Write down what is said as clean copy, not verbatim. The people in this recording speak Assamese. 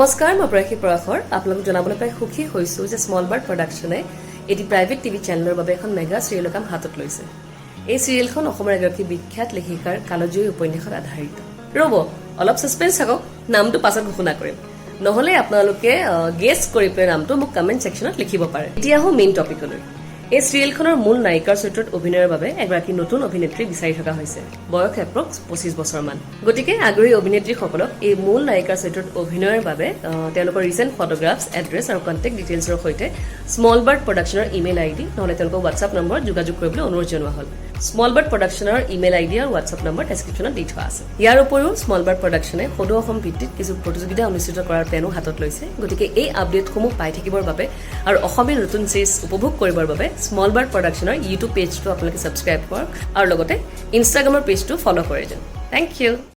নমস্কাৰ মই প্ৰয়াসী পৰাশৰ আপোনালোক জনাবলৈ পাই সুখী হৈছো যে স্মল বাৰ্ড প্ৰডাকশ্যনে এটি প্ৰাইভেট টিভি চেনেলৰ বাবে এখন মেগা চিৰিয়েলৰ কাম হাতত লৈছে এই চিৰিয়েলখন অসমৰ এগৰাকী বিখ্যাত লেখিকাৰ কালজয়ী উপন্যাসত আধাৰিত ৰ'ব অলপ সাসপেন্স থাকক নামটো পাছত ঘোষণা কৰিম নহলে আপোনালোকে গেছ কৰি পেলাই নামটো মোক কমেন্ট সেকশনত লিখিব পাৰে এতিয়া হো মেইন টপিকলৈ এই চিৰিয়েলখনৰ মূল নায়িকাৰ চৰিত্ৰত অভিনয়ৰ বাবে এগৰাকী নতুন অভিনেত্ৰী বিচাৰি থকা হৈছে বয়স এপ্ৰক্স 25 বছৰমান গতিকে আগ্ৰহী অভিনেত্ৰীসকলক এই মূল নায়িকাৰ চৰিত্ৰত অভিনয়ৰ বাবে তেওঁলোকৰ ৰিসেন্ট ফটোগ্ৰাফছ এড্ৰেছ আৰু কন্টেক্ট ডিটেইলছৰ সৈতে স্মল বাৰ্ড প্ৰডাকশ্যনৰ ইমেইল আইডি নহলে তেওঁলোকৰ হোৱাটছআপ নম্বৰ যোগাযোগ কৰিবলৈ অনুৰোধ জনোৱা হ'ল স্মল বাৰ্ড প্ৰডাকশ্যনৰ ইমেইল আইডি আৰু হোৱাটছআপ নম্বৰ ডেসক্ৰিপশ্যনত দি থোৱা আছে ইয়াৰ উপৰিও স্মল বাৰ্ড প্ৰডাকশ্যনে সদৌ অসম ভিত্তিত কিছু প্ৰতিযোগিতা অনুষ্ঠিত কৰাৰ প্লেনো হাতত লৈছে গতিকে এই আপডেটসমূহ পাই থাকিবৰ বাবে আৰু অসমীয়া নতুন চিৰিজ উপভোগ কৰিবৰ বাবে স্মল বাৰ্ড প্ৰডাকশ্যনৰ ইউটিউব পেজটো আপোনালোকে সাবস্ক্ৰাইব কৰক আৰু লগতে ইনষ্টাগ্ৰামৰ পেজটো ফলো কৰি দিয়ক থ্যাংক ইউ